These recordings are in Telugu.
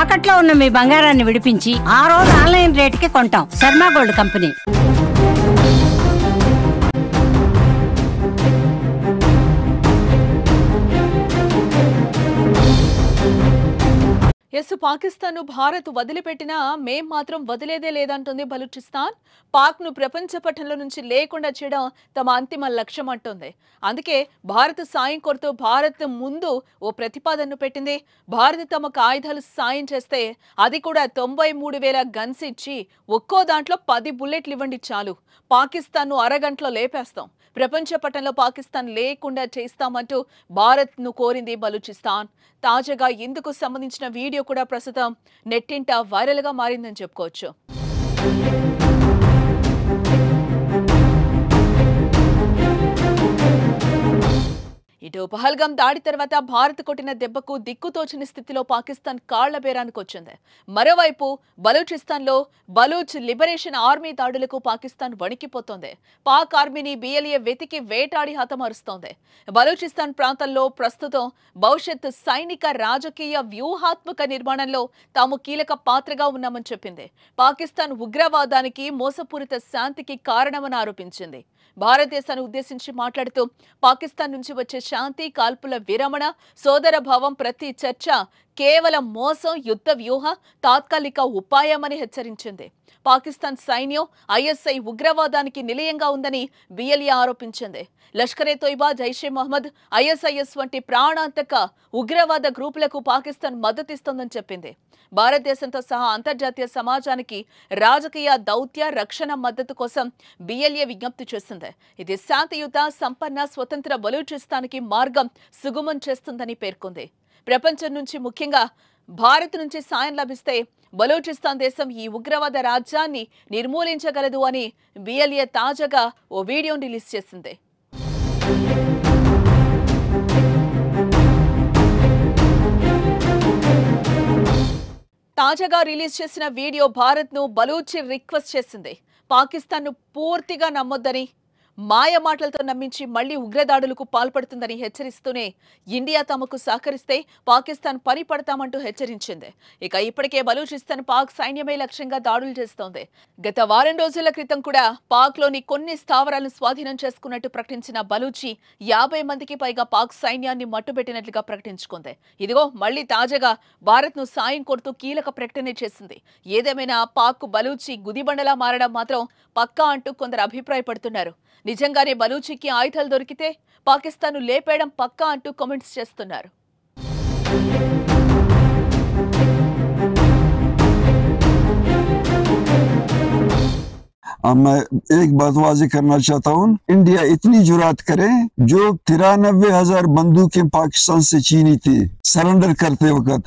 తాకట్లో ఉన్న మీ బంగారాన్ని విడిపించి ఆ రోజు ఆన్లైన్ రేటుకి కొంటాం. Sharma gold company. ఎస్ పాకిస్తాన్ భారత్ వదిలిపెట్టినా మేం మాత్రం వదిలేదే లేదంటుంది బలూచిస్తాన్. పాక్ ను ప్రపంచ పటంలో నుంచి లేకుండా చేయడం తమ అంతిమ లక్ష్యం అంటుంది. అందుకే భారత్ సాయం కోరుతూ భారత్ ముందు ఓ ప్రతిపాదనను పెట్టింది. భారత్ తమకు ఆయుధాలు సాయం చేస్తే అది కూడా 93,000 గన్స్ ఇచ్చి ఒక్కో దాంట్లో 10 బుల్లెట్లు ఇవ్వండి చాలు, పాకిస్తాన్ ను అరగంటలో లేపేస్తాం, ప్రపంచ పటంలో పాకిస్తాన్ లేకుండా చేస్తామంటూ భారత్ ను కోరింది బలూచిస్తాన్. తాజాగా ఇందుకు సంబంధించిన వీడియో కూడా ప్రస్తుతం నెట్టింట వైరల్ గా మారిందని చెప్పుకోవచ్చు. ఇటు పహల్గాం దాడి తర్వాత భారత్ కొట్టిన దెబ్బకు దిక్కుతోచని స్థితిలో పాకిస్తాన్ కాళ్ల బేరానికి వచ్చింది. మరోవైపు బలూచిస్తాన్లో బలూచ్ లిబరేషన్ ఆర్మీ దాడులకు పాకిస్తాన్ వణికిపోతోంది. పాక్ ఆర్మీని బిఎల్ఏ వెతికి వేటాడి హతమారుస్తోంది. బలూచిస్తాన్ ప్రాంతంలో ప్రస్తుతం భవిష్యత్ సైనిక రాజకీయ వ్యూహాత్మక నిర్మాణంలో తాము కీలక పాత్రగా ఉన్నామని చెప్పింది. పాకిస్తాన్ ఉగ్రవాదానికి మోసపూరిత శాంతికి కారణమని ఆరోపించింది. భారతదేశాన్ని ఉద్దేశించి మాట్లాడుతూ పాకిస్తాన్ నుంచి వచ్చే శాంతి, కాల్పుల విరమణ, సోదర భావం ప్రతి చర్చ కేవలం మోసం, యుద్ధ వ్యూహ, తాత్కాలిక ఉపాయమని హెచ్చరించింది. పాకిస్తాన్ సైన్యం ఐఎస్ఐ ఉగ్రవాదానికి నిలయంగా ఉందని బిఎల్ఏ ఆరోపించింది. లష్కరే తోయిబా, జైషే మహమ్మద్, ఐఎస్ఐఎస్ వంటి ప్రాణాంతక ఉగ్రవాద గ్రూపులకు పాకిస్తాన్ మద్దతిస్తోందని చెప్పింది. భారతదేశంతో సహా అంతర్జాతీయ సమాజానికి రాజకీయ, దౌత్య, రక్షణ మద్దతు కోసం బిఎల్ఏ విజ్ఞప్తి చేసింది. ఇది శాంతియుత, సంపన్న, స్వతంత్ర బలూచిస్తాన్కి మార్గం సుగమం చేస్తుందని పేర్కొంది. ప్రపంచం నుంచి, ముఖ్యంగా భారత్ నుంచి సాయం లభిస్తే బలూచిస్తాన్ దేశం ఈ ఉగ్రవాద రాజ్యాన్ని నిర్మూలించగలదు అని బిఎల్ఏ తాజాగా ఓ వీడియోను రిలీజ్ చేసింది. తాజాగా రిలీజ్ చేసిన వీడియో భారత్ ను బలూచి రిక్వెస్ట్ చేసింది. పాకిస్తాన్ ను పూర్తిగా నమ్మొద్దని, మాయ మాటలతో నమ్మించి మళ్లీ ఉగ్రదాడులకు పాల్పడుతుందని హెచ్చరిస్తూనే ఇండియా తమకు సహకరిస్తే పాకిస్తాన్ పని పడతామంటూ హెచ్చరించింది. ఇక ఇప్పటికే బలూచిస్తాన్ పాక్ సైన్యమే లక్ష్యంగా దాడులు చేస్తోంది. గత వారం రోజుల క్రితం కూడా పాక్ లోని కొన్ని స్థావరాలను స్వాధీనం చేసుకున్నట్టు ప్రకటించిన బలూచి 50 మందికి పైగా పాక్ సైన్యాన్ని మట్టుబెట్టినట్లుగా ప్రకటించుకుంది. ఇదిగో మళ్లీ తాజాగా భారత్ ను సాయం కోరుతూ కీలక ప్రకటన చేసింది. ఏదేమైనా పాక్ బలూచి గుదిబండలా మారడం మాత్రం పక్కా అంటూ కొందరు అభిప్రాయపడుతున్నారు. నిజంగానే బలూచికి ఆయుధాలు దొరికితే పాకిస్తాన్ లేపేయడం పక్కా అంటూ కామెంట్స్ చేస్తున్నారు. मैं एक बात वाज़ेह करना चाहता हूँ, इंडिया इतनी जुरात करे, जो 93,000 बंदूकें पाकिस्तान से छीनी थी सरेंडर करते वक्त,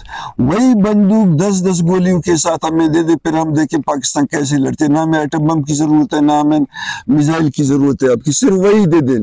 वही बंदूक 10-10 गोलियों के साथ हमें दे दे, फिर हम देखें पाकिस्तान कैसे लड़ते। ना हमें एटम बम की जरूरत है, ना हमें मिसाइल की जरूरत है, आपकी सिर्फ वही दे दें।